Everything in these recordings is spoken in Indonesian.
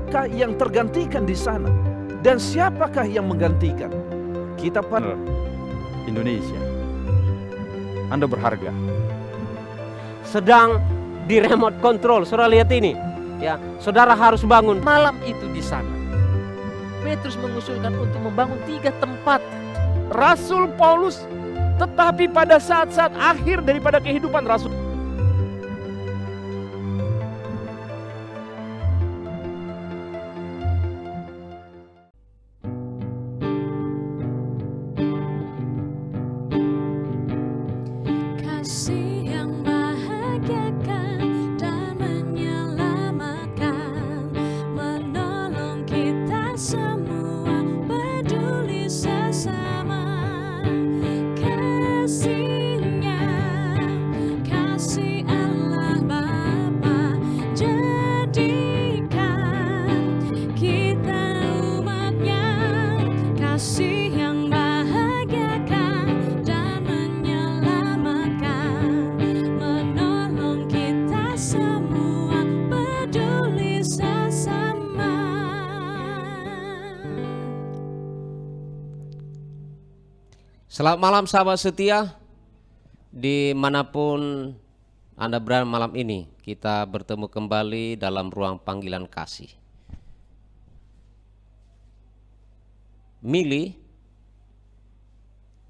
siapakah yang tergantikan di sana? Dan siapakah yang menggantikan? Kita pada Indonesia, Anda berharga. Sedang di remote control, saudara lihat ini. Ya, saudara harus bangun malam itu di sana. Petrus mengusulkan untuk membangun 3 tempat. Rasul Paulus, tetapi pada saat-saat akhir daripada kehidupan Rasul, kasih yang bahagiakan dan menyelamatkan, menolong kita semua, peduli sesama. Kasih-Nya, kasih Allah Bapa, jadikan kita umat-Nya. Kasih yang bahagiakan dan menyelamatkan, menolong kita semua, peduli sesama. Selamat malam sahabat setia, dimanapun Anda berada malam ini. Kita bertemu kembali dalam ruang panggilan kasih. Mili,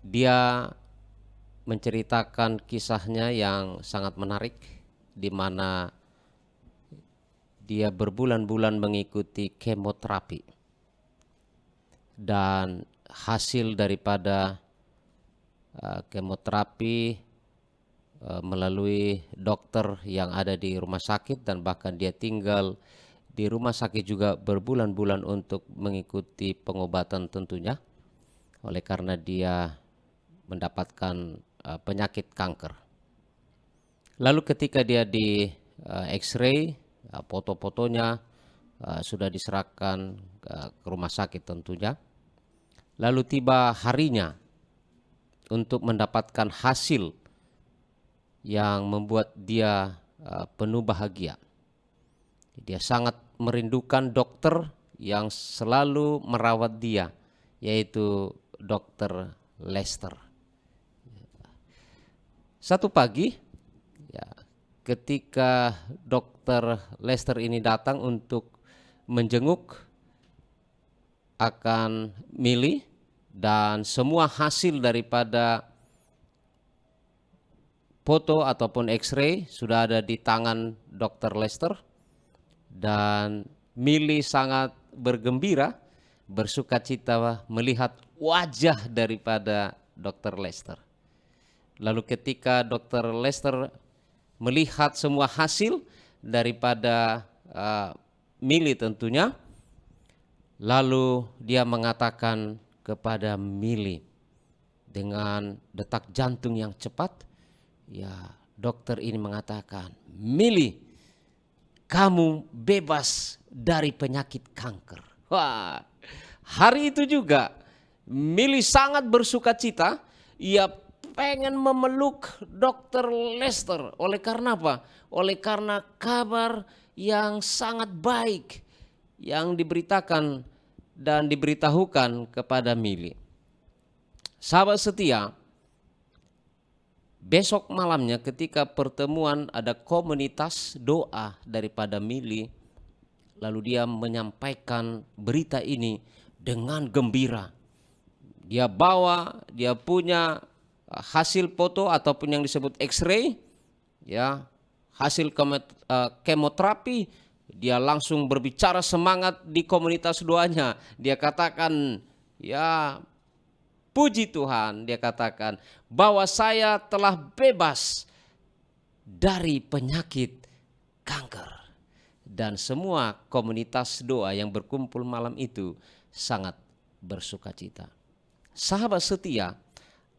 dia menceritakan kisahnya yang sangat menarik, di mana dia berbulan-bulan mengikuti kemoterapi, dan hasil daripada kemoterapi melalui dokter yang ada di rumah sakit, dan bahkan dia tinggal di rumah sakit juga berbulan-bulan untuk mengikuti pengobatan tentunya, oleh karena dia mendapatkan penyakit kanker. Lalu ketika dia di X-ray, foto-fotonya sudah diserahkan ke rumah sakit tentunya. Lalu tiba harinya untuk mendapatkan hasil yang membuat dia penuh bahagia. Dia sangat merindukan dokter yang selalu merawat dia, yaitu Dr. Lester. Satu pagi, ketika Dr. Lester ini datang untuk menjenguk akan Mili, dan semua hasil daripada foto ataupun X-ray sudah ada di tangan Dr. Lester, dan Mili sangat bergembira, bersukacita melihat wajah daripada Dr. Lester. Lalu ketika Dr. Lester melihat semua hasil daripada Mili tentunya, lalu dia mengatakan kepada Mili dengan detak jantung yang cepat, dokter ini mengatakan, "Mili, kamu bebas dari penyakit kanker." Wah, hari itu juga Mili sangat bersukacita. Ia pengen memeluk Dr. Lester. Oleh karena apa? Oleh karena kabar yang sangat baik yang diberitakan dan diberitahukan kepada Mili. Sahabat setia, besok malamnya ketika pertemuan ada komunitas doa daripada Mili, lalu dia menyampaikan berita ini dengan gembira. Dia punya hasil foto ataupun yang disebut X-ray, hasil kemoterapi. Dia langsung berbicara semangat di komunitas doanya. Dia katakan, puji Tuhan, dia katakan bahwa saya telah bebas dari penyakit kanker. Dan semua komunitas doa yang berkumpul malam itu sangat bersukacita. Sahabat setia,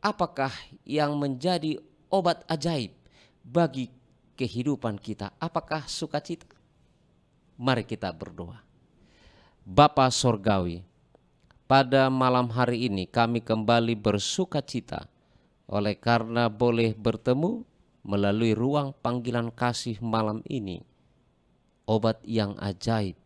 apakah yang menjadi obat ajaib bagi kehidupan kita? Apakah sukacita? Mari kita berdoa. Bapa Sorgawi, pada malam hari ini kami kembali bersukacita oleh karena boleh bertemu melalui ruang panggilan kasih malam ini. Obat yang ajaib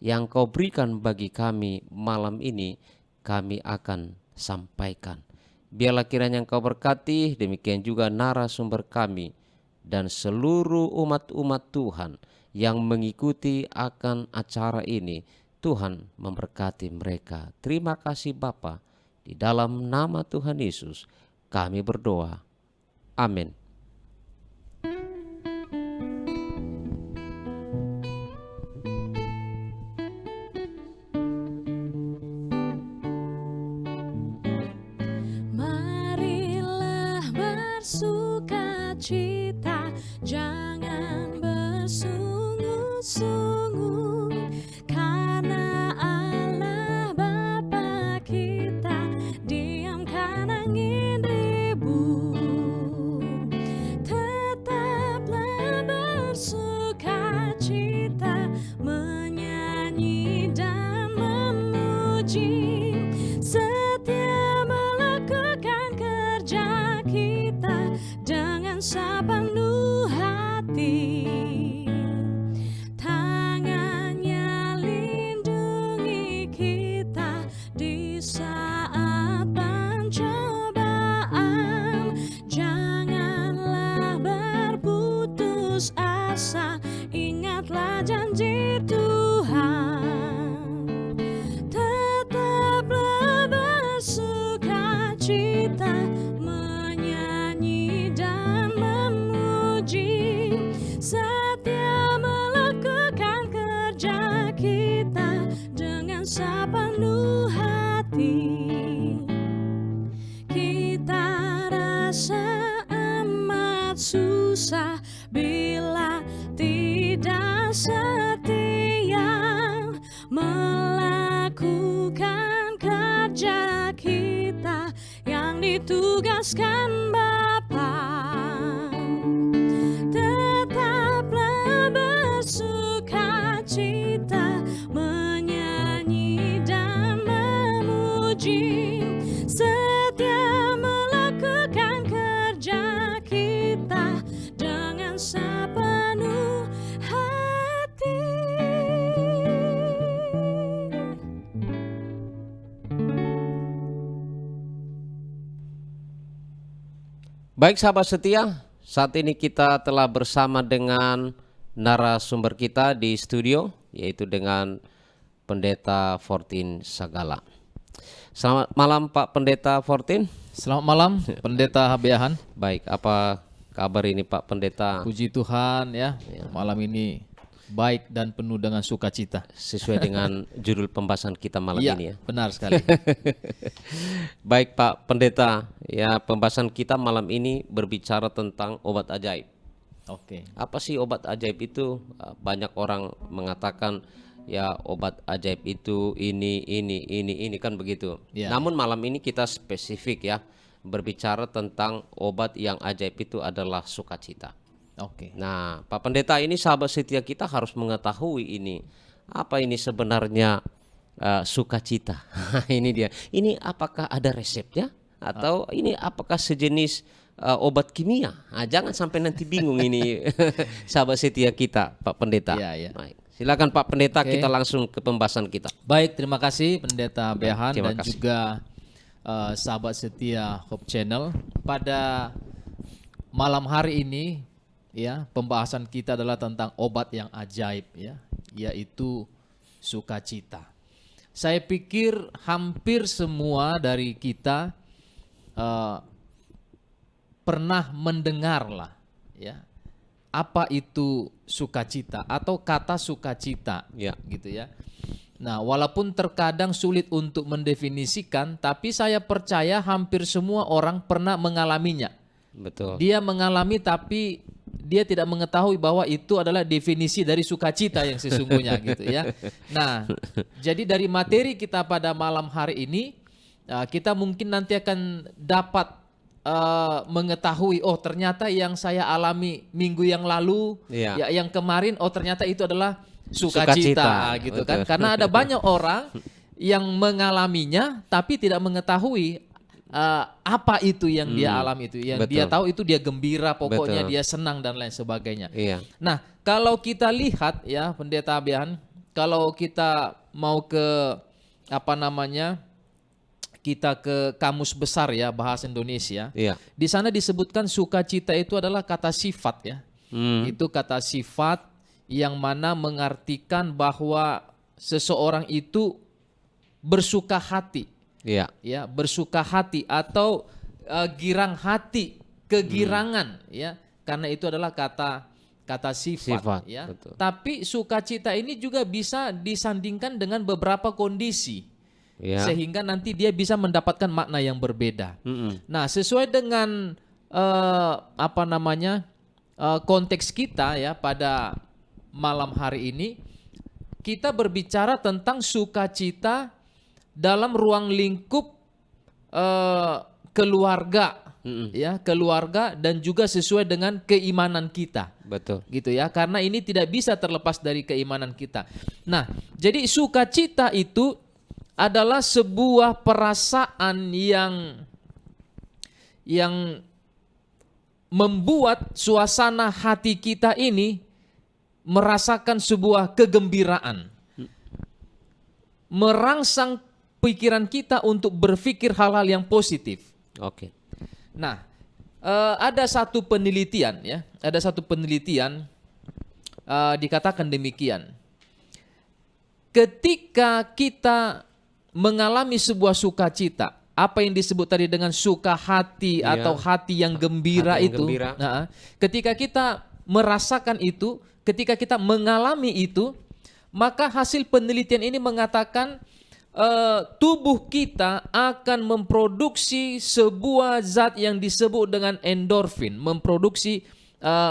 yang Kau berikan bagi kami malam ini, kami akan sampaikan. Biarlah kiranya Engkau berkati, demikian juga narasumber kami dan seluruh umat-umat Tuhan yang mengikuti akan acara ini. Tuhan memberkati mereka. Terima kasih Bapa. Di dalam nama Tuhan Yesus kami berdoa. Amin. Marilah bersukacita, jangan bersungut-sungut, karena Allah Bapa kita diamkan angin ribut. Tetaplah bersukacita, menyanyi dan memuji, setia melakukan kerja kita dengan sepenuh hati. Tangannya lindungi kita di saat pencobaan. Janganlah berputus asa, ingatlah janji Tuhan. Tetaplah bersukacita, menyanyi dan memuji, setia melakukan kerja kita dengan sepenuh hati. Kita rasa amat susah bila tidak setia melakukan kerja kita yang ditugaskan Bapa. Tetaplah bersukacita, menyanyi dan memuji, setia melakukan kerja kita dengan sepenuh hati. Baik sahabat setia, saat ini kita telah bersama dengan narasumber kita di studio, yaitu dengan Pendeta Fortin Sagala. Selamat malam Pak Pendeta Fortin. Selamat malam Pendeta Beahan. Baik, apa kabar ini Pak Pendeta? Puji Tuhan ya, malam ini baik dan penuh dengan sukacita. Sesuai dengan judul pembahasan kita malam Iya, ini ya. benar sekali. Baik Pak Pendeta, ya pembahasan kita malam ini berbicara tentang obat ajaib. Oke. Apa sih obat ajaib itu? Banyak orang mengatakan ya obat ajaib itu ini kan begitu. Ya. Namun malam ini kita spesifik ya, berbicara tentang obat yang ajaib itu adalah sukacita. Oke. Nah, Pak Pendeta, ini sahabat setia kita harus mengetahui ini. Apa ini sebenarnya sukacita? Ini dia. Ini apakah ada resepnya? Atau ini apakah sejenis obat kimia? Nah, jangan sampai nanti bingung ini sahabat setia kita, Pak Pendeta. Iya, iya. Baik. Silakan Pak Pendeta, Oke. kita langsung ke pembahasan kita. Baik, terima kasih Pendeta Beahan terima dan kasih. juga sahabat setia Hope Channel. Pada malam hari ini ya, pembahasan kita adalah tentang obat yang ajaib ya, yaitu sukacita. Saya pikir hampir semua dari kita pernah mendengar lah ya, apa itu sukacita atau kata sukacita Ya. gitu ya. Nah, walaupun terkadang sulit untuk mendefinisikan, tapi saya percaya hampir semua orang pernah mengalaminya. Betul. Dia mengalami tapi dia tidak mengetahui bahwa itu adalah definisi dari sukacita yang sesungguhnya gitu ya. Nah, jadi dari materi kita pada malam hari ini, kita mungkin nanti akan dapat mengetahui, oh ternyata yang saya alami minggu yang lalu, Iya. ya yang kemarin, oh ternyata itu adalah sukacita gitu kan. Betul. Karena ada banyak orang yang mengalaminya tapi tidak mengetahui apa itu yang dia alami itu. Yang Betul. dia tahu itu dia gembira, pokoknya Betul. dia senang dan lain sebagainya. Iya. Nah, kalau kita lihat ya Pendeta Behan, kalau kita mau ke apa namanya, kita ke kamus besar ya bahasa Indonesia. Iya. Di sana disebutkan sukacita itu adalah kata sifat ya. Itu kata sifat yang mana mengartikan bahwa seseorang itu bersuka hati. Iya. Ya, bersuka hati atau girang hati, kegirangan ya. Karena itu adalah kata sifat ya. Betul. Tapi sukacita ini juga bisa disandingkan dengan beberapa kondisi. Ya. Sehingga nanti dia bisa mendapatkan makna yang berbeda. Nah, sesuai dengan apa namanya konteks kita ya pada malam hari ini, kita berbicara tentang sukacita dalam ruang lingkup keluarga, ya, keluarga dan juga sesuai dengan keimanan kita. Betul. Gitu ya, karena ini tidak bisa terlepas dari keimanan kita. Nah, jadi sukacita itu adalah sebuah perasaan yang membuat suasana hati kita ini merasakan sebuah kegembiraan. Merangsang pikiran kita untuk berpikir hal-hal yang positif. Oke. Nah, ada satu penelitian ya, dikatakan demikian. Ketika kita mengalami sebuah sukacita, apa yang disebut tadi dengan suka hati atau hati yang gembira Hati yang itu. gembira. Nah, ketika kita merasakan itu, ketika kita mengalami itu, maka hasil penelitian ini mengatakan tubuh kita akan memproduksi sebuah zat yang disebut dengan endorfin, memproduksi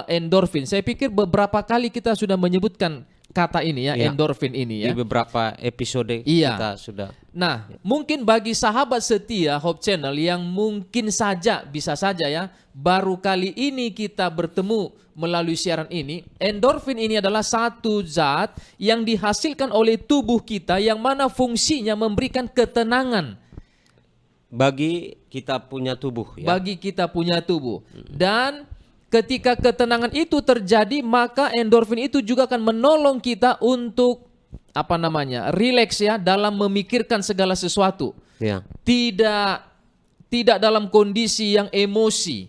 endorfin. Saya pikir beberapa kali kita sudah menyebutkan kata ini ya, endorfin ini ya. Di beberapa episode Iya. kita sudah. Nah, mungkin bagi sahabat setia Hope Channel yang mungkin saja, bisa saja ya, baru kali ini kita bertemu melalui siaran ini, endorfin ini adalah satu zat yang dihasilkan oleh tubuh kita yang mana fungsinya memberikan ketenangan Bagi kita punya tubuh ya. bagi kita punya tubuh. Dan ketika ketenangan itu terjadi, maka endorfin itu juga akan menolong kita untuk apa namanya, rileks ya dalam memikirkan segala sesuatu. Ya. Tidak dalam kondisi yang emosi.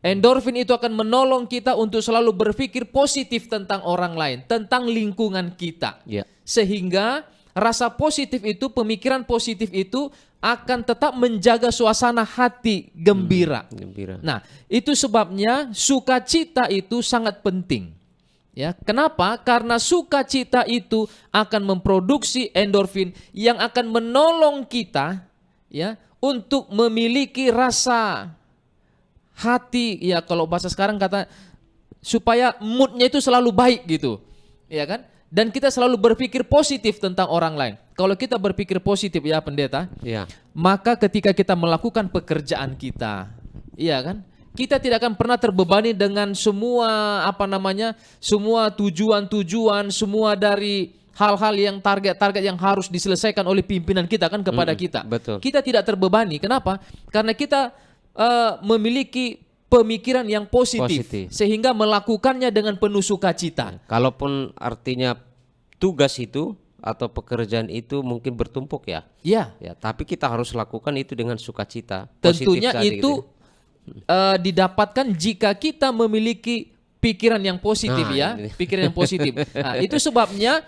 Endorfin itu akan menolong kita untuk selalu berpikir positif tentang orang lain, tentang lingkungan kita. Ya. Sehingga rasa positif itu, pemikiran positif itu akan tetap menjaga suasana hati gembira. Gembira. Nah, itu sebabnya sukacita itu sangat penting. Ya, kenapa? Karena sukacita itu akan memproduksi endorfin yang akan menolong kita ya untuk memiliki rasa hati, ya kalau bahasa sekarang kata supaya moodnya itu selalu baik gitu. Ya kan? Dan kita selalu berpikir positif tentang orang lain. Kalau kita berpikir positif ya pendeta, Ya. maka ketika kita melakukan pekerjaan kita, iya kan? Kita tidak akan pernah terbebani dengan semua apa namanya, semua tujuan-tujuan, semua dari hal-hal yang target-target yang harus diselesaikan oleh pimpinan kita kan kepada kita. betul. Kita tidak terbebani. Kenapa? Karena kita memiliki pemikiran yang positif, Positif. sehingga melakukannya dengan penuh sukacita. Kalaupun artinya tugas itu atau pekerjaan itu mungkin bertumpuk ya. Ya, Ya, tapi kita harus lakukan itu dengan sukacita. tentunya Positif tadi itu gitu. didapatkan jika kita memiliki pikiran yang positif Nah, ya, ini. pikiran yang positif. Nah, itu sebabnya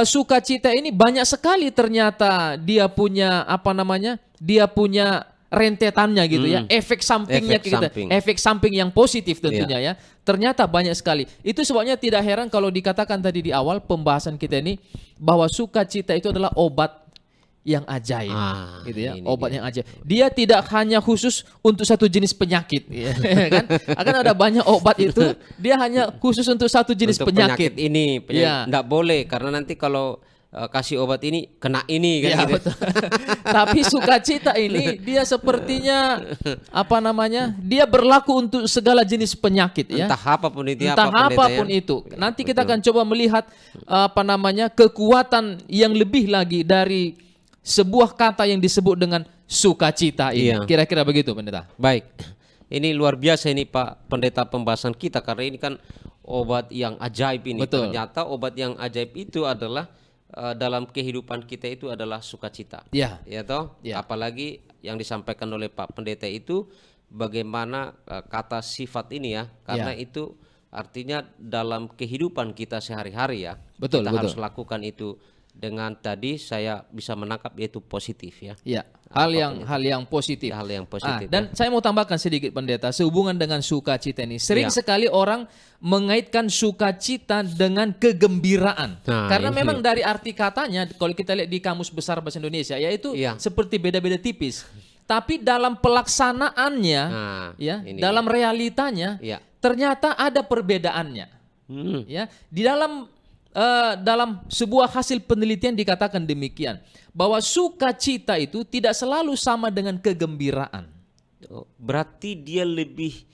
sukacita ini banyak sekali ternyata dia punya apa namanya? Dia punya rentetannya gitu ya, efek sampingnya Efek kita, samping. efek samping yang positif tentunya ya. Ternyata banyak sekali. Itu sebabnya tidak heran kalau dikatakan tadi di awal pembahasan kita ini bahwa sukacita itu adalah obat yang ajaib, gitu ya, ini obat dia. yang ajaib. Dia tidak hanya khusus untuk satu jenis penyakit, ya kan? Akan ada banyak obat itu, dia hanya khusus untuk satu jenis Untuk penyakit. ini Ya. enggak boleh karena nanti kalau kasih obat ini kena ini kan Ya, gitu. betul. Tapi sukacita ini dia sepertinya apa namanya? Dia berlaku untuk segala jenis penyakit ya. Entah apapun itu Entah apa pendeta apapun ya. itu. Nanti kita akan coba melihat apa namanya? Kekuatan yang lebih lagi dari sebuah kata yang disebut dengan sukacita ini. Iya. Kira-kira begitu pendeta. Baik. Ini luar biasa ini Pak Pendeta pembahasan kita karena ini kan obat yang ajaib ini. Betul. Ternyata obat yang ajaib itu adalah dalam kehidupan kita itu adalah sukacita. Ya. Ya toh? Ya. Apalagi yang disampaikan oleh Pak Pendeta itu bagaimana kata sifat ini ya. Karena Ya. itu artinya dalam kehidupan kita sehari-hari ya. Betul, kita betul. harus lakukan itu dengan tadi saya bisa menangkap yaitu positif ya. Ya, hal yang positif. Hal yang positif. Dan saya mau tambahkan sedikit Pendeta sehubungan dengan sukacita ini. Sering Ya. sekali orang mengaitkan sukacita dengan kegembiraan. Nah, Karena ini. memang dari arti katanya kalau kita lihat di Kamus Besar Bahasa Indonesia yaitu Iya. seperti beda-beda tipis. Tapi dalam pelaksanaannya Nah, ya, ini dalam realitanya Ya. ternyata ada perbedaannya. Ya, di dalam sebuah hasil penelitian dikatakan demikian bahwa sukacita itu tidak selalu sama dengan kegembiraan. Oh, berarti dia lebih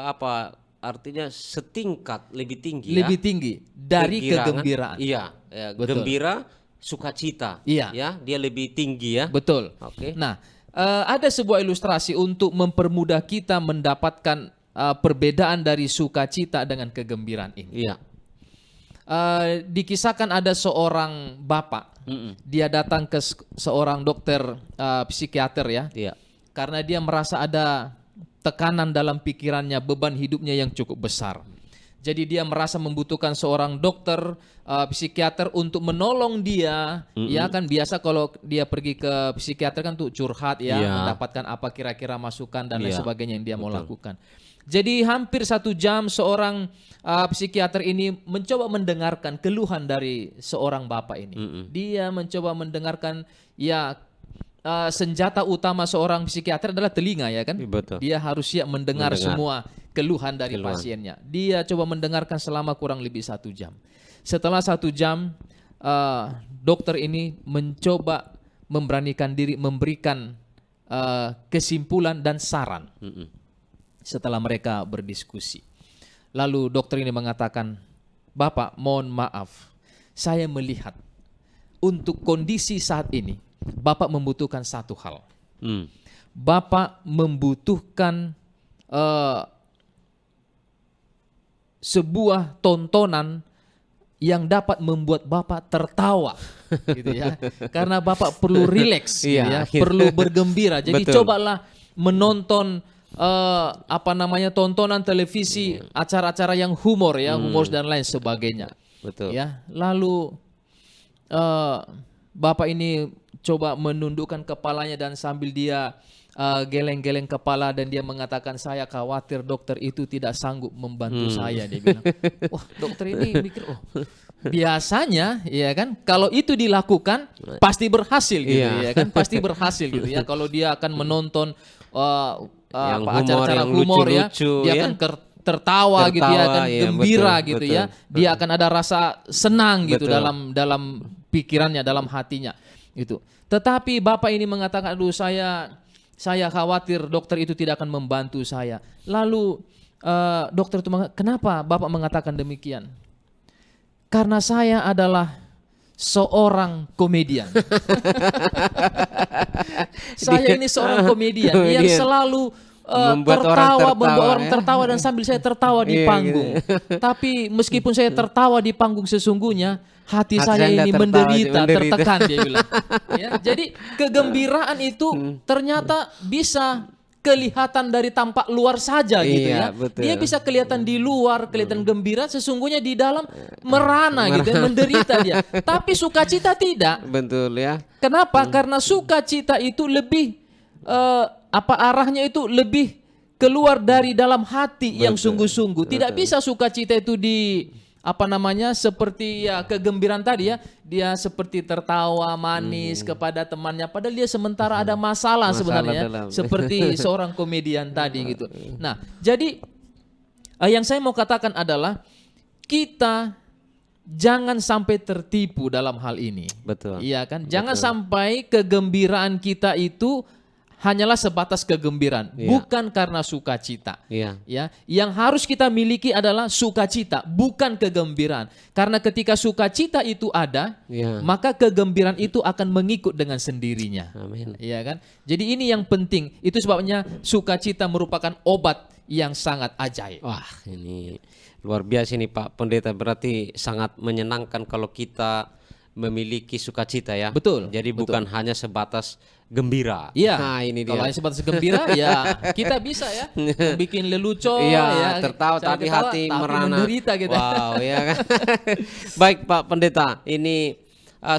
apa artinya setingkat lebih tinggi Lebih ya. tinggi dari kegembiraan. Iya, ya, Betul. gembira, sukacita. Iya. Ya, dia lebih tinggi ya. Betul. Oke. Nah, ada sebuah ilustrasi untuk mempermudah kita mendapatkan perbedaan dari sukacita dengan kegembiraan ini. Iya. Dikisahkan ada seorang bapak, dia datang ke seorang dokter psikiater ya, Iya. karena dia merasa ada tekanan dalam pikirannya, beban hidupnya yang cukup besar. Jadi dia merasa membutuhkan seorang dokter psikiater untuk menolong dia. Ya kan biasa kalau dia pergi ke psikiater kan tuh curhat ya, Iya. mendapatkan apa kira-kira masukan dan lain Iya. sebagainya yang dia mau lakukan. Jadi hampir 1 jam seorang psikiater ini mencoba mendengarkan keluhan dari seorang bapak ini. Dia mencoba mendengarkan ya senjata utama seorang psikiater adalah telinga ya kan. Betul. Dia harus siap mendengar semua keluhan dari pasiennya. Dia coba mendengarkan selama kurang lebih 1 jam. Setelah 1 jam dokter ini mencoba memberanikan diri memberikan kesimpulan dan saran. Setelah mereka berdiskusi. Lalu dokter ini mengatakan, "Bapak, mohon maaf. Saya melihat untuk kondisi saat ini, Bapak membutuhkan satu hal. Bapak membutuhkan sebuah tontonan yang dapat membuat Bapak tertawa." Gitu ya. Karena Bapak perlu rileks, gitu ya, perlu bergembira. Jadi Betul. cobalah menonton tontonan televisi, acara-acara yang humor ya, humor dan lain sebagainya. Betul. Ya, lalu bapak ini coba menundukkan kepalanya dan sambil dia geleng-geleng kepala dan dia mengatakan, "Saya khawatir dokter itu tidak sanggup membantu saya." Dia bilang, wah dokter ini mikir, oh biasanya ya kan kalau itu dilakukan pasti berhasil gitu ya kan, pasti berhasil gitu ya kalau dia akan menonton Yang acara-acara yang humor ya, lucu-lucu, dia ya. akan tertawa gitu ya, akan ya, gembira betul, gitu betul. ya, dia akan ada rasa senang gitu Betul. dalam pikirannya, dalam hatinya itu. Tetapi bapak ini mengatakan, "Aduh, saya khawatir dokter itu tidak akan membantu saya." Lalu dokter itu kenapa bapak mengatakan demikian? Karena saya adalah seorang komedian. Saya ini seorang komedian yang Komedian. selalu Membuat orang membuat tertawa, orang ya. tertawa dan sambil saya tertawa di Iya, panggung. Tapi meskipun saya tertawa di panggung sesungguhnya hati saya Anda ini tertawa, menderita, menderita. tertekan dia bilang. Ya, jadi kegembiraan itu ternyata bisa kelihatan dari tampak luar saja gitu Iya, ya. betul. Dia bisa kelihatan di luar, kelihatan gembira, sesungguhnya di dalam merana gitu, ya, menderita dia. Tapi sukacita tidak. Betul ya. Kenapa? Karena sukacita itu lebih arahnya itu lebih keluar dari dalam hati yang sungguh-sungguh. Tidak bisa sukacita itu seperti ya kegembiraan tadi ya, dia seperti tertawa manis kepada temannya padahal dia sementara ada masalah sebenarnya dalam. seperti seorang komedian tadi gitu. Nah, jadi yang saya mau katakan adalah kita jangan sampai tertipu dalam hal ini. Betul. Iya kan? Jangan sampai kegembiraan kita itu hanyalah sebatas kegembiraan, Iya. bukan karena sukacita. Iya. Ya, yang harus kita miliki adalah sukacita, bukan kegembiraan. Karena ketika sukacita itu ada, Iya. maka kegembiraan itu akan mengikut dengan sendirinya. Amin. Iya kan? Jadi ini yang penting. Itu sebabnya sukacita merupakan obat yang sangat ajaib. Wah, ini luar biasa ini Pak Pendeta, berarti sangat menyenangkan kalau kita memiliki sukacita ya. Betul, Jadi betul. bukan hanya sebatas gembira. Iya. Nah, ini dia. Kalau hanya sebatas gembira ya kita bisa ya bikin lelucon Iya, ya, tertawa cara tapi ketawa, hati tapi merana. menderita kita. Wow, ya kan. Baik Pak Pendeta, ini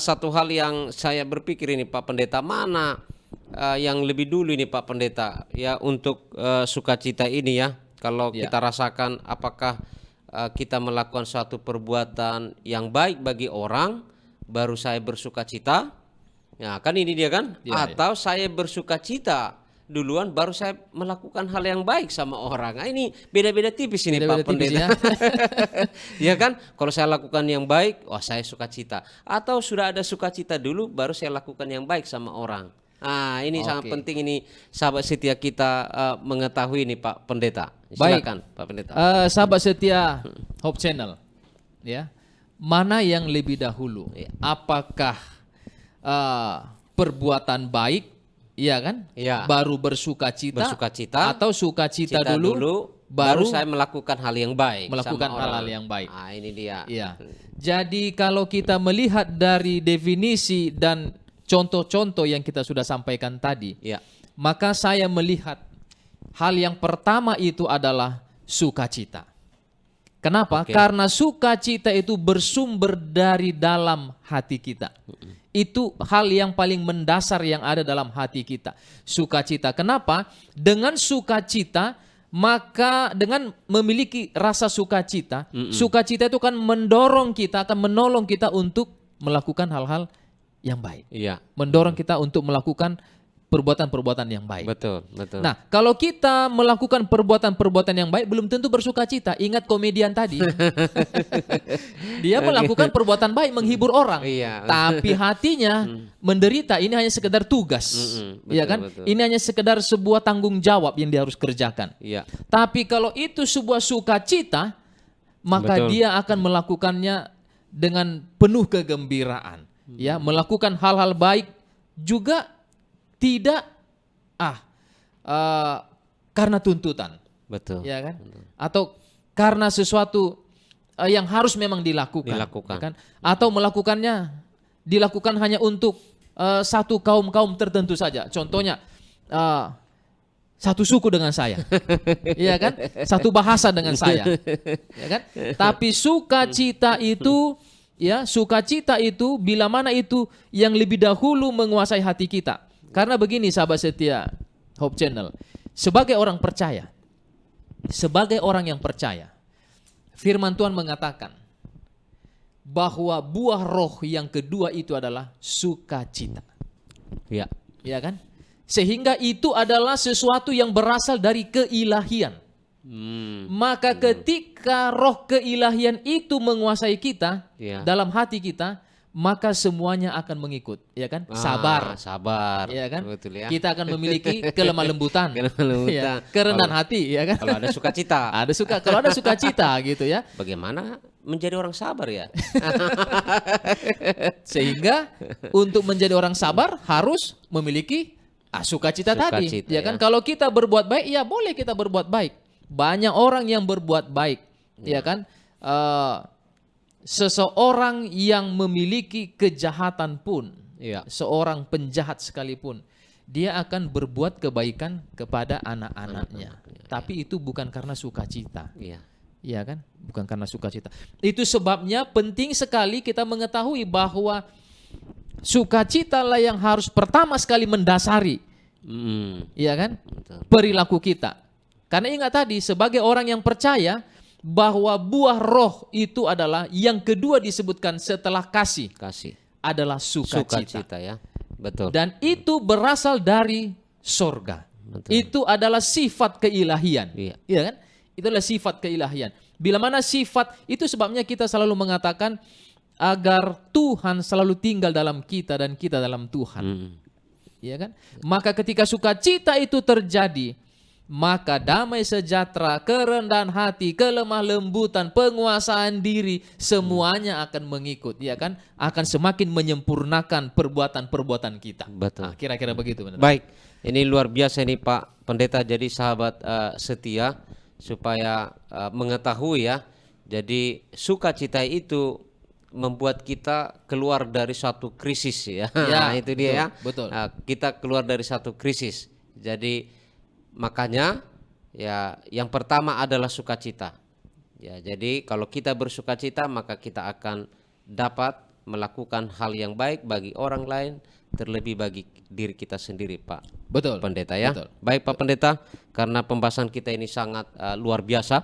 satu hal yang saya berpikir ini Pak Pendeta, mana yang lebih dulu ini Pak Pendeta ya untuk sukacita ini ya. Kalau Ya. kita rasakan apakah kita melakukan suatu perbuatan yang baik bagi orang baru saya bersukacita. Nah, kan ini dia kan? Ya, Atau saya bersukacita duluan baru saya melakukan hal yang baik sama orang. Nah, ini beda-beda tipis ini Beda-beda Pak tipis Pendeta. ya. Ya kan? Kalau saya lakukan yang baik, wah saya sukacita. Atau sudah ada sukacita dulu baru saya lakukan yang baik sama orang. Nah, ini sangat Oke. penting ini sahabat setia kita mengetahui ini Pak Pendeta. Baik. Silakan Pak Pendeta. Sahabat setia Hope Channel, ya, mana yang lebih dahulu? Apakah perbuatan baik, ya kan? Iya. Baru bersukacita, Bersukacita, atau sukacita Cita dulu, baru saya melakukan hal yang baik melakukan sama hal-hal orang. yang baik. Ah, ini dia. Ya. Jadi kalau kita melihat dari definisi dan contoh-contoh yang kita sudah sampaikan tadi, Ya. maka saya melihat hal yang pertama itu adalah sukacita. Kenapa? Oke. Karena sukacita itu bersumber dari dalam hati kita. Itu hal yang paling mendasar yang ada dalam hati kita. Sukacita. Kenapa? Dengan sukacita, maka dengan memiliki rasa sukacita, sukacita itu kan mendorong kita, akan menolong kita untuk melakukan hal-hal yang baik. Iya. Mendorong kita untuk melakukan perbuatan-perbuatan yang baik. Betul, betul. Nah, kalau kita melakukan perbuatan-perbuatan yang baik, belum tentu bersukacita. Ingat komedian tadi. Dia melakukan perbuatan baik, menghibur orang. Iya. Tapi hatinya menderita. Ini hanya sekedar tugas. betul, Iya kan? betul. Ini hanya sekedar sebuah tanggung jawab yang dia harus kerjakan. Iya. Tapi kalau itu sebuah sukacita, maka Betul. dia akan melakukannya dengan penuh kegembiraan. Ya, melakukan hal-hal baik juga tidak karena tuntutan, Betul. ya kan? Atau karena sesuatu yang harus memang dilakukan, Dilakukan. ya kan? Atau dilakukan hanya untuk satu kaum tertentu saja. Contohnya satu suku dengan saya, ya kan? Satu bahasa dengan saya, ya kan? Tapi sukacita itu, ya, sukacita itu bila mana itu yang lebih dahulu menguasai hati kita. Karena begini sahabat setia Hope Channel, sebagai orang yang percaya, firman Tuhan mengatakan bahwa buah roh yang kedua itu adalah sukacita. Iya. Ya kan? Sehingga itu adalah sesuatu yang berasal dari keilahian. Maka ketika roh keilahian itu menguasai kita, Iya. dalam hati kita, maka semuanya akan mengikut, ya kan? Sabar, Sabar. ya kan? Betul ya. Kita akan memiliki kelemah lembutan, Kelemah lembutan. kerendahan hati, ya kan? Kalau ada sukacita. Kalau ada sukacita gitu ya, Bagaimana menjadi orang sabar ya? sehingga untuk menjadi orang sabar harus memiliki sukacita tadi, Sukacita, ya kan? ya. Kalau kita berbuat baik, ya boleh kita berbuat baik. Banyak orang yang berbuat baik, ya kan? Seseorang yang memiliki kejahatan pun, Iya. seorang penjahat sekalipun, dia akan berbuat kebaikan kepada anak-anaknya. Tapi itu bukan karena sukacita. Iya. Iya kan? Bukan karena sukacita. Itu sebabnya penting sekali kita mengetahui bahwa sukacita lah yang harus pertama sekali mendasari, iya kan? Betul. Perilaku kita. Karena ingat tadi, sebagai orang yang percaya bahwa buah roh itu adalah yang kedua disebutkan setelah kasih adalah sukacita. Sukacita ya. Betul. Dan itu berasal dari sorga. Betul. Itu adalah sifat keilahian. Iya. Iya kan? Itu adalah sifat keilahian. Bila mana sifat, itu sebabnya kita selalu mengatakan agar Tuhan selalu tinggal dalam kita dan kita dalam Tuhan. Iya kan? Maka ketika sukacita itu terjadi, maka damai sejahtera, kerendahan hati, kelemah lembutan, penguasaan diri, semuanya akan mengikut, ya kan? Akan semakin menyempurnakan perbuatan-perbuatan kita. Betul. Nah, kira-kira begitu. Benar. Baik, ini luar biasa ini Pak Pendeta. Jadi sahabat setia supaya mengetahui ya Jadi sukacita itu membuat kita keluar dari suatu krisis ya. Ya, Itu dia ya. betul. Kita keluar dari satu krisis. Jadi makanya ya yang pertama adalah sukacita. Ya, jadi kalau kita bersukacita maka kita akan dapat melakukan hal yang baik bagi orang lain, terlebih bagi diri kita sendiri, Pak Betul. Pendeta ya. Betul. Baik Pak Pendeta, karena pembahasan kita ini sangat luar biasa,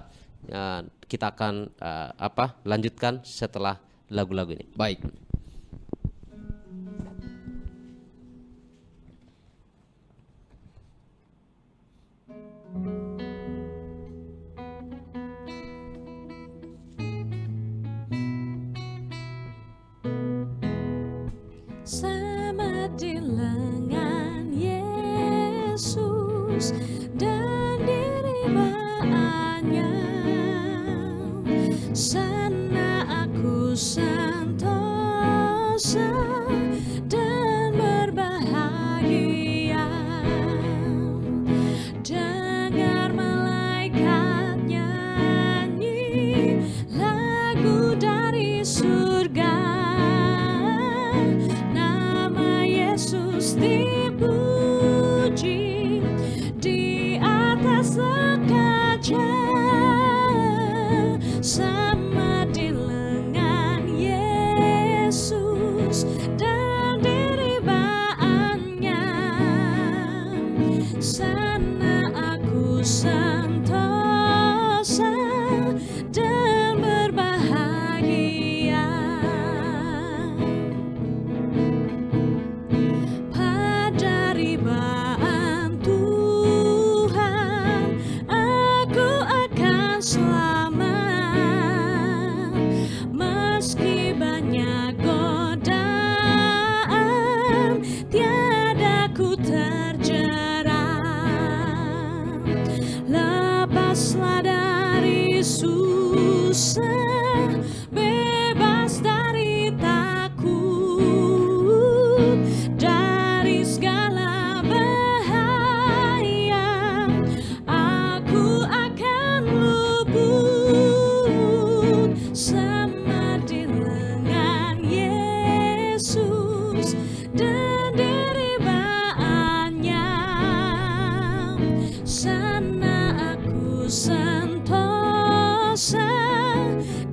kita akan lanjutkan setelah lagu-lagu ini. Baik. Sama di lengan Yesus dan diribaannya, sana aku sentosa dan berbahagia. Dengar malaikat nyanyi lagu dari surga. Yesus dipuji di atas kaca, sama di lengan Yesus dan diribaannya, sana aku sentosa dan berbahagia. Ribaan Tuhan, aku akan selamat, meski banyak godaan, tiada ku terjerat. Lepaslah dari susah, bebas dari takut, dari segala bahaya, aku akan luput, sama di lengan Yesus dan diribaannya, sana aku sentosa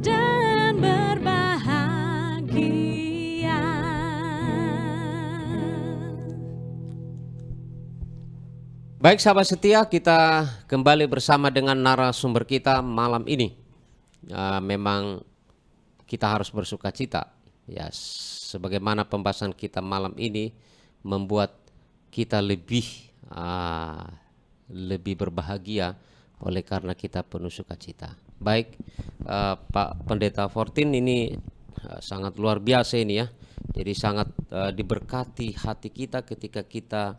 dan berbahagia. Baik sahabat setia, kita kembali bersama dengan narasumber kita malam ini. Memang kita harus bersukacita. Ya, sebagaimana pembahasan kita malam ini membuat kita lebih berbahagia oleh karena kita penuh sukacita. Baik, Pak Pendeta Fortin ini sangat luar biasa ini ya. Jadi sangat diberkati hati kita ketika kita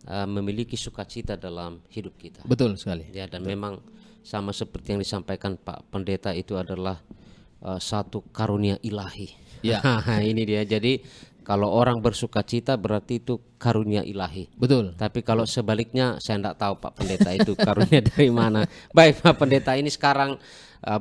memiliki sukacita dalam hidup kita. Betul sekali. Ya, dan memang sama seperti yang disampaikan Pak Pendeta, itu adalah satu karunia ilahi. Ya. Ini dia. Jadi kalau orang bersukacita berarti itu karunia ilahi. Betul. Tapi kalau sebaliknya saya tidak tahu Pak Pendeta itu karunia dari mana. Baik Pak Pendeta, ini sekarang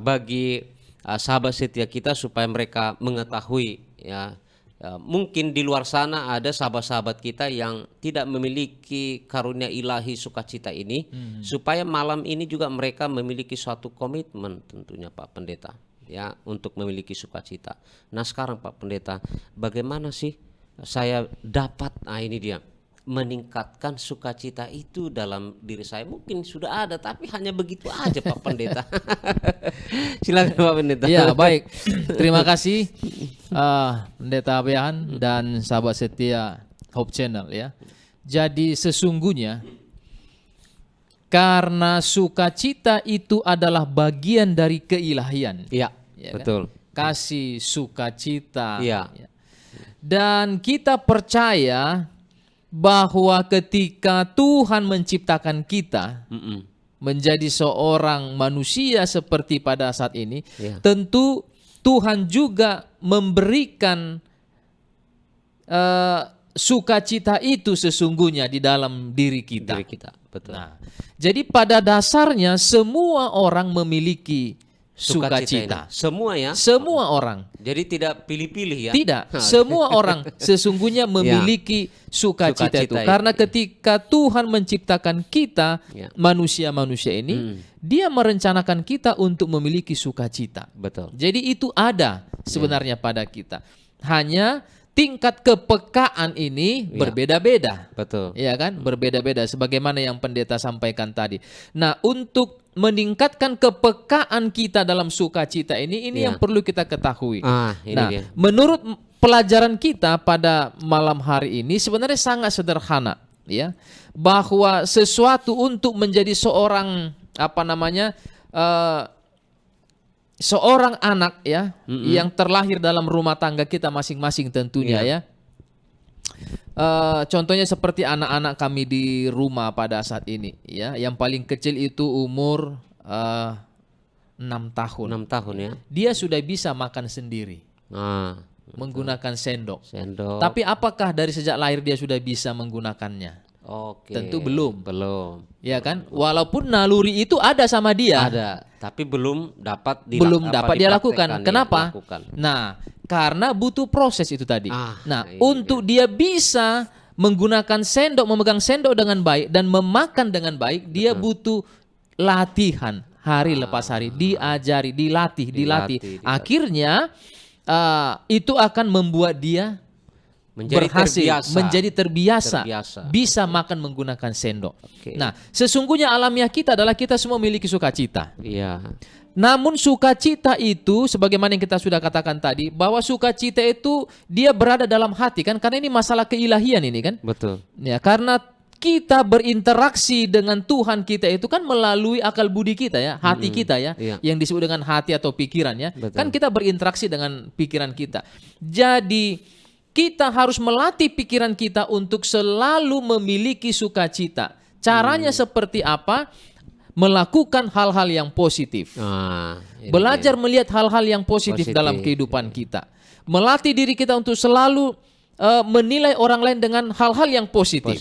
bagi sahabat setia kita supaya mereka mengetahui ya. Mungkin di luar sana ada sahabat-sahabat kita yang tidak memiliki karunia ilahi sukacita ini, supaya malam ini juga mereka memiliki suatu komitmen tentunya Pak Pendeta ya, untuk memiliki sukacita. Nah sekarang Pak Pendeta, bagaimana sih saya dapat, ini dia, meningkatkan sukacita itu dalam diri saya? Mungkin sudah ada tapi hanya begitu aja Pak Pendeta. Silakan Pak Pendeta. Ya baik, terima kasih Pendeta Abian dan sahabat setia Hope Channel ya. Jadi sesungguhnya karena sukacita itu adalah bagian dari keilahian. Iya, Ya kan? betul. Kasih sukacita. Iya. Ya. Dan kita percaya bahwa ketika Tuhan menciptakan kita menjadi seorang manusia seperti pada saat ini, Ya. tentu Tuhan juga memberikan sukacita itu sesungguhnya di dalam diri kita. Diri kita, betul. Nah, jadi pada dasarnya semua orang memiliki ini. sukacita. Semua ya. Semua orang. Jadi tidak pilih-pilih ya. Tidak, semua orang sesungguhnya memiliki sukacita itu. Sukacita itu. Karena ketika Tuhan menciptakan kita, Ya. manusia-manusia ini, Dia merencanakan kita untuk memiliki sukacita. Betul. Jadi itu ada sebenarnya pada kita. Hanya tingkat kepekaan ini berbeda-beda. Betul. Ya kan? Berbeda-beda sebagaimana yang pendeta sampaikan tadi. Nah, untuk meningkatkan kepekaan kita dalam sukacita ini Ya. yang perlu kita ketahui. Ini Nah, dia. menurut pelajaran kita pada malam hari ini sebenarnya sangat sederhana, ya. Bahwa sesuatu untuk menjadi seorang seorang anak ya yang terlahir dalam rumah tangga kita masing-masing tentunya ya. Contohnya seperti anak-anak kami di rumah pada saat ini ya, yang paling kecil itu umur 6 tahun. 6 tahun ya. Dia sudah bisa makan sendiri menggunakan sendok. Sendok. Tapi apakah dari sejak lahir dia sudah bisa menggunakannya? Oke. Tentu belum. Belum. Ya kan? Walaupun naluri itu ada sama dia. Ada, tapi belum dapat Dia lakukan. dipraktekkan, Kenapa? dilakukan. Nah, karena butuh proses itu tadi. Nah, iya. untuk dia bisa menggunakan sendok, memegang sendok dengan baik dan memakan dengan baik, dia butuh latihan hari lepas hari, diajari, dilatih. Akhirnya itu akan membuat dia menjadi terbiasa, bisa makan menggunakan sendok. Oke. Nah, sesungguhnya alamiah kita adalah kita semua memiliki sukacita. Iya. Namun sukacita itu sebagaimana yang kita sudah katakan tadi, bahwa sukacita itu dia berada dalam hati kan, karena ini masalah keilahian ini kan. Betul. Ya, karena kita berinteraksi dengan Tuhan kita itu kan melalui akal budi kita ya, hati kita ya, Iya. yang disebut dengan hati atau pikiran ya. Betul. Kan kita berinteraksi dengan pikiran kita. Jadi kita harus melatih pikiran kita untuk selalu memiliki sukacita. Caranya seperti apa? Melakukan hal-hal yang positif. Ini Belajar melihat hal-hal yang positif dalam kehidupan kita. Melatih diri kita untuk selalu menilai orang lain dengan hal-hal yang positif.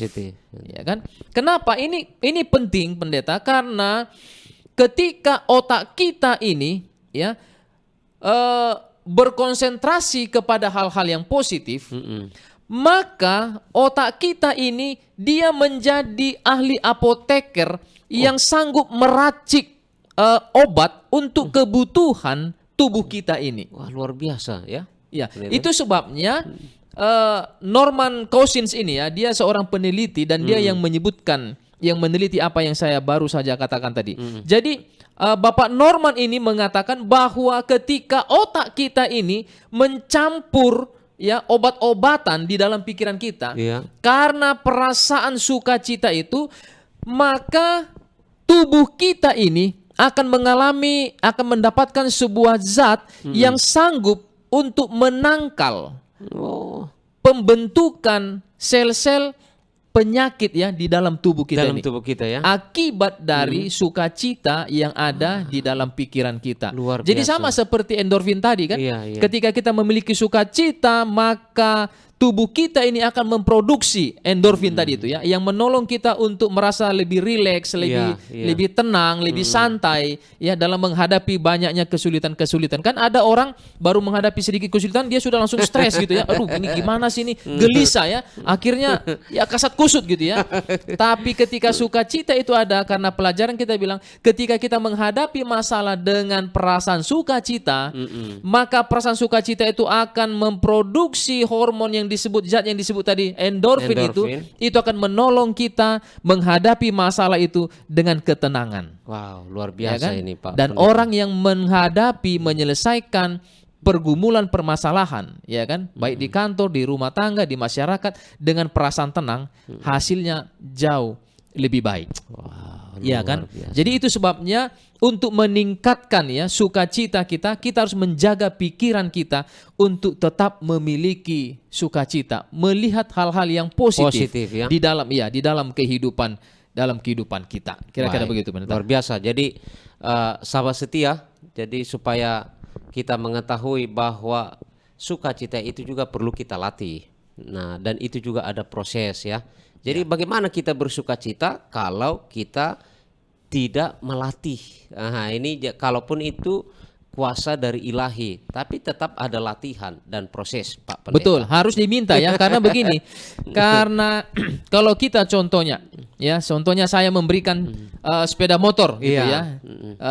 Ya kan? Kenapa? Ini penting pendeta, karena ketika otak kita ini ya berkonsentrasi kepada hal-hal yang positif, maka otak kita ini dia menjadi ahli apoteker yang sanggup meracik obat untuk kebutuhan tubuh kita ini. Wah, luar biasa ya. Ya, itu sebabnya Norman Cousins ini ya, dia seorang peneliti dan dia yang menyebutkan, yang meneliti apa yang saya baru saja katakan tadi. Jadi Bapak Norman ini mengatakan bahwa ketika otak kita ini mencampur ya obat-obatan di dalam pikiran kita, karena perasaan sukacita itu, maka tubuh kita ini akan mendapatkan sebuah zat yang sanggup untuk menangkal pembentukan sel-sel penyakit ya di dalam tubuh kita ini. Tubuh kita ya. Akibat dari sukacita yang ada di dalam pikiran kita. Luar Jadi biasa. sama seperti endorfin tadi kan. Iya. Ketika kita memiliki sukacita, maka tubuh kita ini akan memproduksi endorfin tadi itu ya, yang menolong kita untuk merasa lebih rileks, lebih tenang, lebih santai ya dalam menghadapi banyaknya kesulitan-kesulitan. Kan ada orang baru menghadapi sedikit kesulitan dia sudah langsung stres gitu ya. Aduh, ini gimana sih ini? Gelisah ya. Akhirnya ya kasat kusut gitu ya. Tapi ketika sukacita itu ada, karena pelajaran kita bilang ketika kita menghadapi masalah dengan perasaan sukacita, maka perasaan sukacita itu akan memproduksi hormon yang zat yang disebut tadi endorfin. Itu akan menolong kita menghadapi masalah itu dengan ketenangan. Wow, luar biasa Ya kan? ini Pak. Dan Pendeta. orang yang menyelesaikan pergumulan permasalahan, ya kan, baik di kantor, di rumah tangga, di masyarakat dengan perasaan tenang, hasilnya jauh lebih baik. Wow, Ya luar kan? biasa. Jadi itu sebabnya untuk meningkatkan ya sukacita kita harus menjaga pikiran kita untuk tetap memiliki sukacita, melihat hal-hal yang positif ya. di dalam kehidupan kita. Kira-kira Baik, begitu pendeta. luar biasa. Jadi sahabat setia, jadi supaya kita mengetahui bahwa sukacita itu juga perlu kita latih. Nah, dan itu juga ada proses ya. Jadi bagaimana kita bersukacita kalau kita tidak melatih. Ini kalaupun itu kuasa dari ilahi, tapi tetap ada latihan dan proses, Pak Pendeta. Betul, harus diminta ya, karena begini, karena kalau kita contohnya, ya, contohnya saya memberikan sepeda motor, gitu Iya. ya,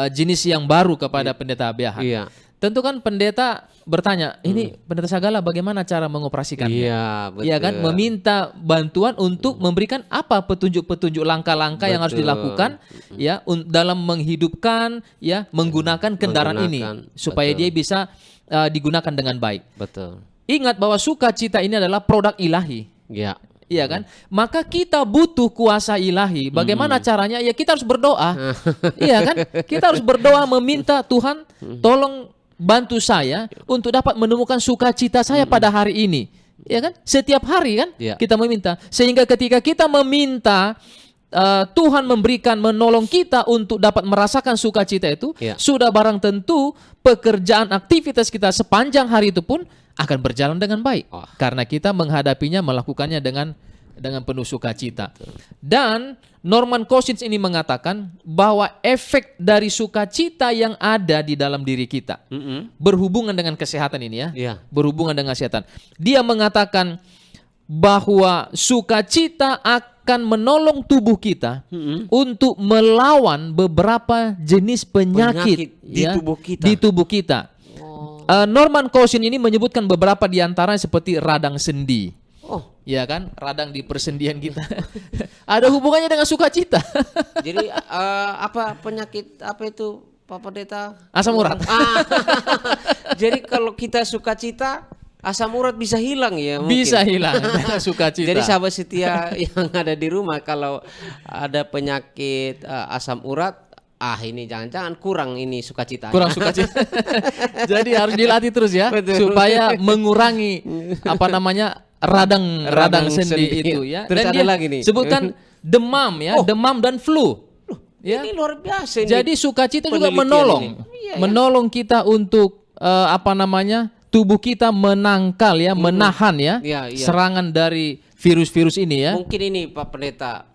jenis yang baru kepada Pendeta Abiahan. Iya. Tentu kan pendeta bertanya, ini Pendeta Sagala bagaimana cara mengoperasikannya? Iya, betul. Iya kan, meminta bantuan untuk memberikan apa petunjuk-petunjuk langkah-langkah yang harus Betul. dilakukan ya dalam menghidupkan ya menggunakan kendaraan ini supaya betul. dia bisa digunakan dengan baik. Betul. Ingat bahwa sukacita ini adalah produk ilahi. Ya. Iya kan? Maka kita butuh kuasa ilahi. Bagaimana caranya? Ya kita harus berdoa. Iya kan? Kita harus berdoa meminta Tuhan tolong bantu saya untuk dapat menemukan sukacita saya pada hari ini. Ya kan? Setiap hari kan Ya. kita meminta. Sehingga ketika kita meminta Tuhan menolong kita untuk dapat merasakan sukacita itu, Ya. sudah barang tentu pekerjaan aktivitas kita sepanjang hari itu pun akan berjalan dengan baik. Wah. Karena kita menghadapinya, melakukannya dengan penuh sukacita. Dan Norman Cousins ini mengatakan bahwa efek dari sukacita yang ada di dalam diri kita berhubungan dengan kesehatan ini ya. Iya. Berhubungan dengan kesehatan. Dia mengatakan bahwa sukacita akan menolong tubuh kita untuk melawan beberapa jenis penyakit, Penyakit di ya, tubuh kita. di tubuh kita. Norman Cousins ini menyebutkan beberapa di antaranya seperti radang sendi. Oh, Ya kan, radang di persendian kita. Ada hubungannya dengan sukacita. jadi apa penyakit apa itu, Pak Pendeta? Asam urat. Jadi kalau kita sukacita, asam urat bisa hilang ya? Mungkin. Bisa hilang dengan sukacita. Jadi sahabat setia yang ada di rumah, kalau ada penyakit asam urat, ini jangan-jangan kurang ini sukacita. kurang sukacita. Jadi harus dilatih terus ya, Betul. supaya mengurangi radang sendi itu ya. Terus Dan ada dia lagi nih. sebutkan demam ya, demam dan flu. Ya. Ini luar biasa ini. Jadi sukacita juga penelitian menolong, ini. Iya, iya. menolong kita untuk tubuh kita menangkal ya, menahan ya, Iya, iya. serangan dari virus-virus ini ya. Mungkin ini Pak Pendeta,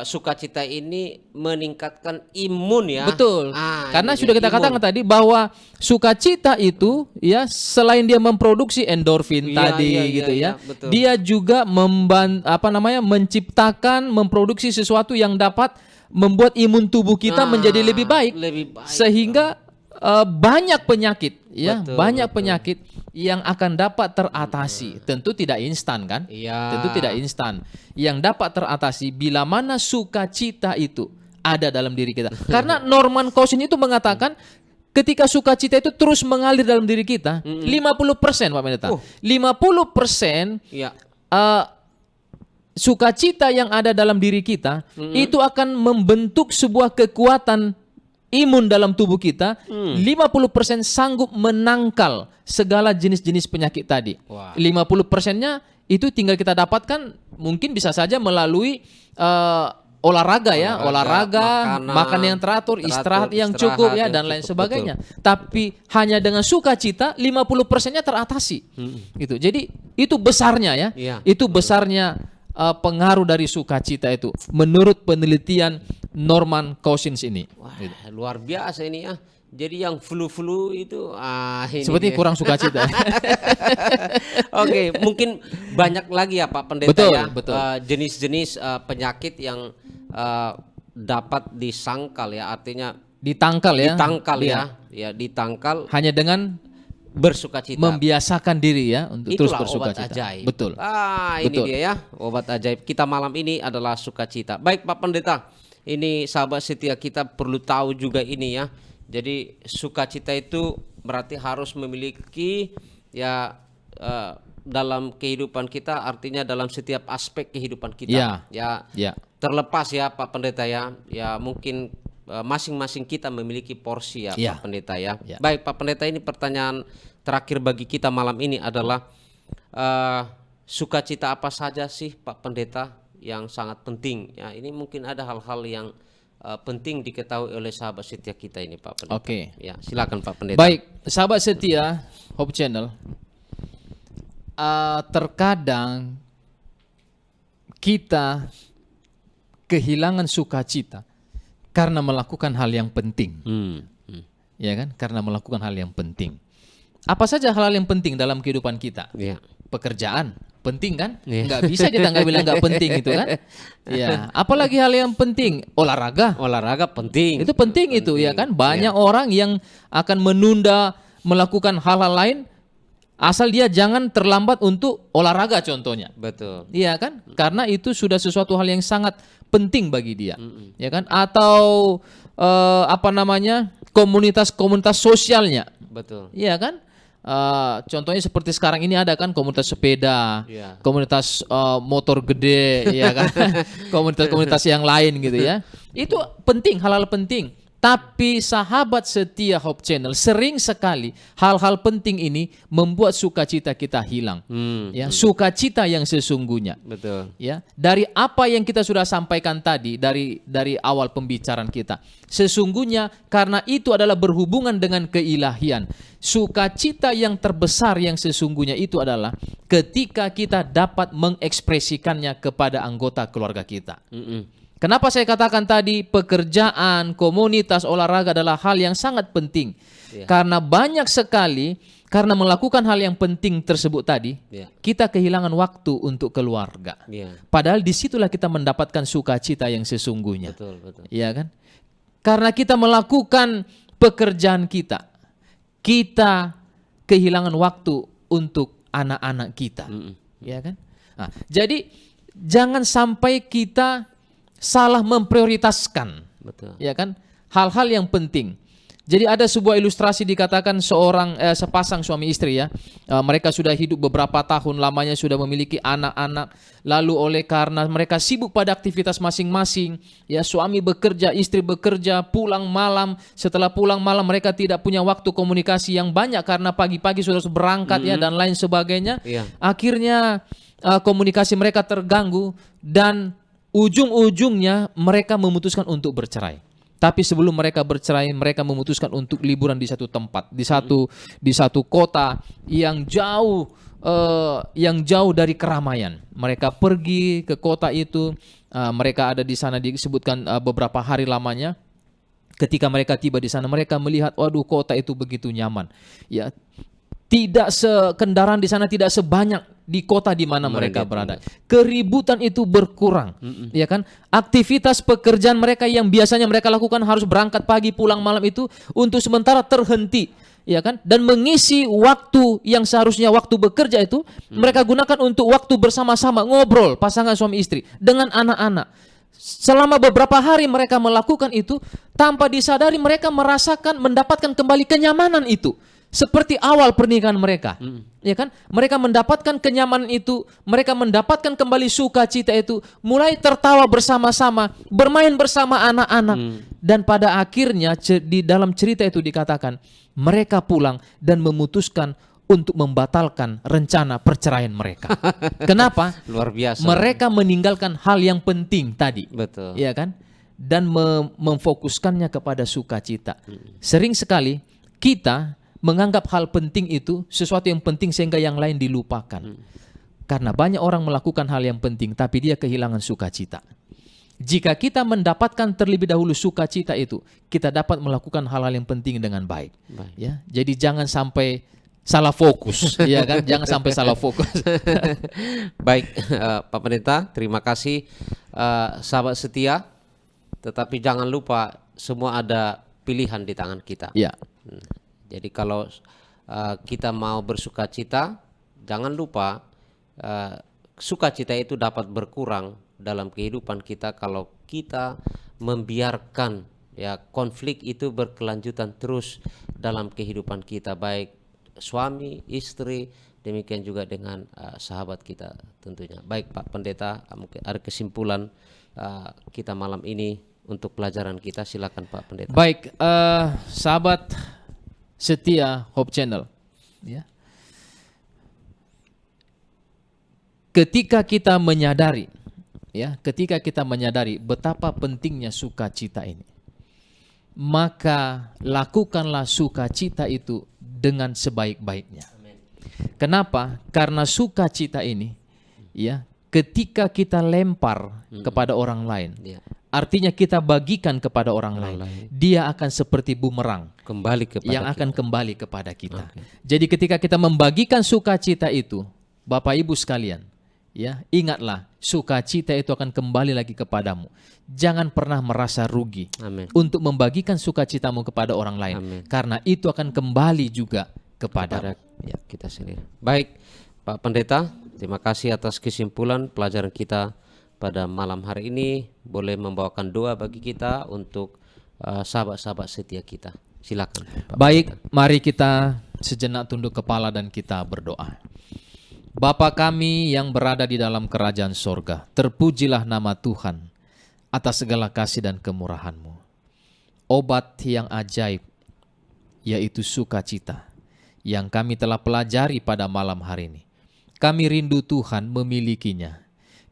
sukacita ini meningkatkan imun ya. Betul. Karena ini sudah kita imun. katakan tadi bahwa sukacita itu ya selain dia memproduksi endorfin Iya, tadi iya, gitu iya, ya. betul. Dia juga menciptakan, memproduksi sesuatu yang dapat membuat imun tubuh kita menjadi lebih baik. Lebih baik. Sehingga banyak penyakit ya, Betul, banyak betul. penyakit yang akan dapat teratasi. Tentu tidak instan kan? Iya. Tentu tidak instan. Yang dapat teratasi bila mana sukacita itu ada dalam diri kita. Karena Norman Cousins itu mengatakan ketika sukacita itu terus mengalir dalam diri kita, 50% Pak Pendeta. 50% Iya. sukacita yang ada dalam diri kita itu akan membentuk sebuah kekuatan imun dalam tubuh kita. 50% sanggup menangkal segala jenis-jenis penyakit tadi. Wah. 50%-nya itu tinggal kita dapatkan mungkin bisa saja melalui olahraga ya, makan yang teratur, istirahat yang cukup ya, dan lain sebagainya. Tapi hanya dengan sukacita 50%-nya teratasi. Gitu. Jadi itu besarnya ya. Iya, Itu besarnya pengaruh dari sukacita itu menurut penelitian Norman Cousins ini. Wah, luar biasa ini ya. Jadi yang flu-flu itu ini Seperti dia. kurang sukacita. Oke, mungkin banyak lagi ya Pak Pendeta Betul, ya. betul. Jenis-jenis penyakit yang dapat disangkal ya, artinya Ditangkal ya. ditangkal Iya. ya, ditangkal Hanya dengan bersukacita. membiasakan diri ya untuk terus Itulah obat bersukacita. ajaib. Betul. Ini Betul. dia ya, obat ajaib kita malam ini adalah sukacita. Baik Pak Pendeta, ini sahabat setia kita perlu tahu juga ini ya. Jadi sukacita itu berarti harus memiliki ya dalam kehidupan kita, artinya dalam setiap aspek kehidupan kita. Ya. Terlepas ya Pak Pendeta ya, ya mungkin masing-masing kita memiliki porsi ya, Ya. Pak Pendeta ya. Ya. Baik Pak Pendeta, ini pertanyaan terakhir bagi kita malam ini adalah sukacita apa saja sih Pak Pendeta yang sangat penting ya. Ini mungkin ada hal-hal yang penting diketahui oleh sahabat setia kita ini Pak Pendeta. Oke. Ya, silakan Pak Pendeta. Baik, sahabat setia Hope Channel. Terkadang kita kehilangan sukacita karena melakukan hal yang penting. Hmm. Ya kan? Karena melakukan hal yang penting. Apa saja hal-hal yang penting dalam kehidupan kita? Ya. Pekerjaan penting kan? Iya. Nggak bisa kita nggak bilang nggak penting itu kan? Ya. Apalagi hal yang penting? Olahraga. Olahraga penting. Itu penting itu ya kan? Banyak orang yang akan menunda melakukan hal-hal lain asal dia jangan terlambat untuk olahraga contohnya. Betul. Iya kan? Karena itu sudah sesuatu hal yang sangat penting bagi dia. Ya kan? Atau apa namanya? Komunitas-komunitas sosialnya. Betul. Iya kan? Contohnya seperti sekarang ini ada kan komunitas sepeda, Iya. komunitas motor gede, ya kan, komunitas-komunitas yang lain gitu ya. Itu penting, hal-hal penting. Tapi sahabat setia Hope Channel sering sekali hal-hal penting ini membuat sukacita kita hilang. Ya, sukacita yang sesungguhnya. Betul. Ya, dari apa yang kita sudah sampaikan tadi dari awal pembicaraan kita. Sesungguhnya karena itu adalah berhubungan dengan keilahian. Sukacita yang terbesar yang sesungguhnya itu adalah ketika kita dapat mengekspresikannya kepada anggota keluarga kita. Kenapa saya katakan tadi pekerjaan, komunitas, olahraga adalah hal yang sangat penting. Karena banyak sekali, karena melakukan hal yang penting tersebut tadi, kita kehilangan waktu untuk keluarga. Padahal disitulah kita mendapatkan sukacita yang sesungguhnya. Betul, betul. Iya kan? Karena kita melakukan pekerjaan kita, kita kehilangan waktu untuk anak-anak kita. Ya kan? Nah, jadi jangan sampai kita salah memprioritaskan, Betul. ya kan, hal-hal yang penting. Jadi ada sebuah ilustrasi dikatakan sepasang suami istri ya, mereka sudah hidup beberapa tahun lamanya, sudah memiliki anak-anak, lalu oleh karena mereka sibuk pada aktivitas masing-masing, ya suami bekerja, istri bekerja, pulang malam, setelah pulang malam mereka tidak punya waktu komunikasi yang banyak karena pagi-pagi sudah harus berangkat ya dan lain sebagainya. Akhirnya komunikasi mereka terganggu dan ujung-ujungnya mereka memutuskan untuk bercerai. Tapi sebelum mereka bercerai, mereka memutuskan untuk liburan di satu tempat, di satu kota yang jauh dari keramaian. Mereka pergi ke kota itu, mereka ada di sana disebutkan beberapa hari lamanya. Ketika mereka tiba di sana, mereka melihat, waduh, kota itu begitu nyaman. Ya, tidak kendaraan di sana tidak sebanyak di kota di mana mereka berada. Keributan itu berkurang, ya kan? Aktivitas pekerjaan mereka yang biasanya mereka lakukan harus berangkat pagi pulang malam itu untuk sementara terhenti, ya kan? Dan mengisi waktu yang seharusnya waktu bekerja itu mereka gunakan untuk waktu bersama-sama ngobrol pasangan suami istri dengan anak-anak. Selama beberapa hari mereka melakukan itu tanpa disadari mereka mendapatkan kembali kenyamanan itu. Seperti awal pernikahan mereka, ya kan? Mereka mendapatkan kenyamanan itu, mereka mendapatkan kembali sukacita itu, mulai tertawa bersama-sama, bermain bersama anak-anak, dan pada akhirnya di dalam cerita itu dikatakan mereka pulang dan memutuskan untuk membatalkan rencana perceraian mereka. Kenapa? Luar biasa. Mereka meninggalkan hal yang penting tadi, Betul. ya kan? Dan memfokuskannya kepada sukacita. Sering sekali kita menganggap hal penting itu sesuatu yang penting sehingga yang lain dilupakan. Karena banyak orang melakukan hal yang penting tapi dia kehilangan sukacita. Jika kita mendapatkan terlebih dahulu sukacita itu, kita dapat melakukan hal-hal yang penting dengan baik. Ya, jadi jangan sampai salah fokus, ya kan? Jangan sampai salah fokus. Baik, Pak Pendeta, terima kasih, sahabat setia. Tetapi jangan lupa semua ada pilihan di tangan kita. Ya. Jadi kalau kita mau bersukacita, jangan lupa sukacita itu dapat berkurang dalam kehidupan kita kalau kita membiarkan ya konflik itu berkelanjutan terus dalam kehidupan kita, baik suami, istri, demikian juga dengan sahabat kita tentunya. Baik Pak Pendeta, mungkin ada kesimpulan kita malam ini untuk pelajaran kita, silakan Pak Pendeta. Baik, sahabat setia Hope Channel, ya. Ketika kita menyadari betapa pentingnya sukacita ini, maka lakukanlah sukacita itu dengan sebaik-baiknya. Kenapa? Karena sukacita ini, ya, ketika kita lempar kepada orang lain, artinya kita bagikan kepada orang Orang lain, lain. dia akan seperti bumerang Kembali kepada yang akan kita. kembali kepada kita. Oke. Jadi ketika kita membagikan sukacita itu, Bapak Ibu sekalian, ya, ingatlah sukacita itu akan kembali lagi kepadamu. Jangan pernah merasa rugi Amin. untuk membagikan sukacitamu kepada orang lain, Amin. karena itu akan kembali juga kepada. Kepada kita sendiri. Baik, Pak Pendeta, terima kasih atas kesimpulan pelajaran kita pada malam hari ini. Boleh membawakan doa bagi kita untuk sahabat-sahabat setia kita. Silakan, Pak Baik, mari kita sejenak tunduk kepala dan kita berdoa. Bapa kami yang berada di dalam kerajaan sorga, terpujilah nama Tuhan atas segala kasih dan kemurahan-Mu. Obat yang ajaib, yaitu sukacita, yang kami telah pelajari pada malam hari ini. Kami rindu Tuhan memilikinya.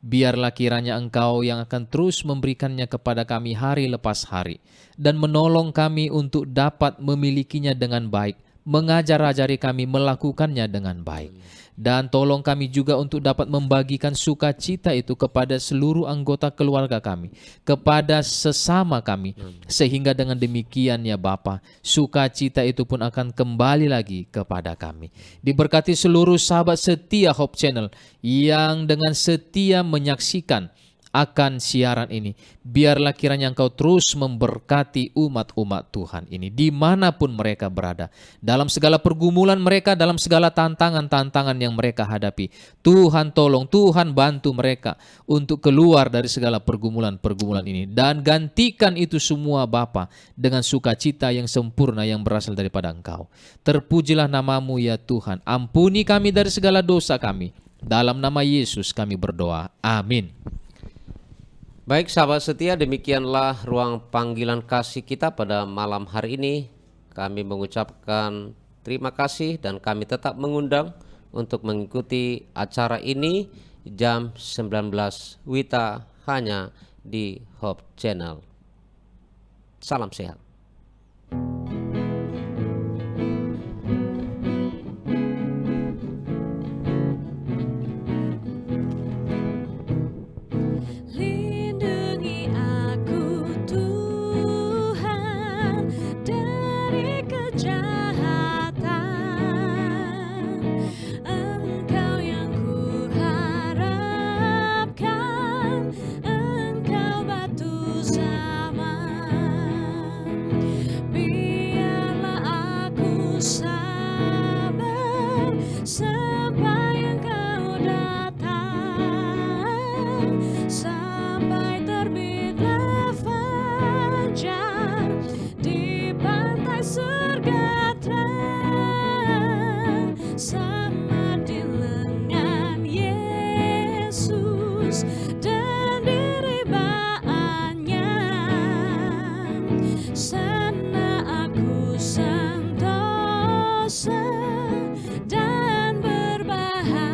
Biarlah kiranya Engkau yang akan terus memberikannya kepada kami hari lepas hari, dan menolong kami untuk dapat memilikinya dengan baik, mengajar-ajari kami melakukannya dengan baik. Dan tolong kami juga untuk dapat membagikan sukacita itu kepada seluruh anggota keluarga kami, kepada sesama kami, sehingga dengan demikian ya Bapa, sukacita itu pun akan kembali lagi kepada kami. Diberkati seluruh sahabat setia Hope Channel yang dengan setia menyaksikan akan siaran ini. Biarlah kiranya Engkau terus memberkati umat-umat Tuhan ini dimanapun mereka berada, dalam segala pergumulan mereka, dalam segala tantangan-tantangan yang mereka hadapi. Tuhan tolong, Tuhan bantu mereka untuk keluar dari segala pergumulan-pergumulan ini, dan gantikan itu semua Bapa dengan sukacita yang sempurna yang berasal daripada Engkau. Terpujilah namamu ya Tuhan. Ampuni kami dari segala dosa kami. Dalam nama Yesus kami berdoa. Amin. Baik sahabat setia, demikianlah ruang panggilan kasih kita pada malam hari ini. Kami mengucapkan terima kasih dan kami tetap mengundang untuk mengikuti acara ini jam 19 WITA hanya di Hope Channel. Salam sehat. Lindungi aku Tuhan dari kejahatan. Engkau yang kuharapkan, Engkau batu zaman. Biarlah aku sabar sampai Engkau datang, sampai terbitlah fajar di pantai surga terang, sama di lengan Yesus dan diribaannya. Sana aku sentosa dan berbahagia.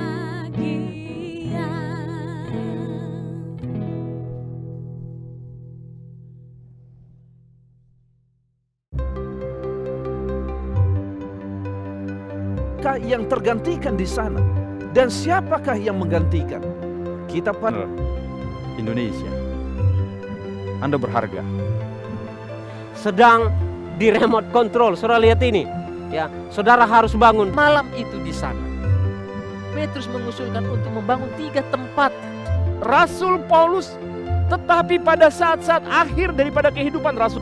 Siapakah yang tergantikan di sana? Dan siapakah yang menggantikan? Kita pada Indonesia, Anda berharga. Sedang di remote control. Saudara lihat ini. Ya, saudara harus bangun malam itu di sana. Petrus mengusulkan untuk membangun 3 tempat. Rasul Paulus, tetapi pada saat-saat akhir daripada kehidupan Rasul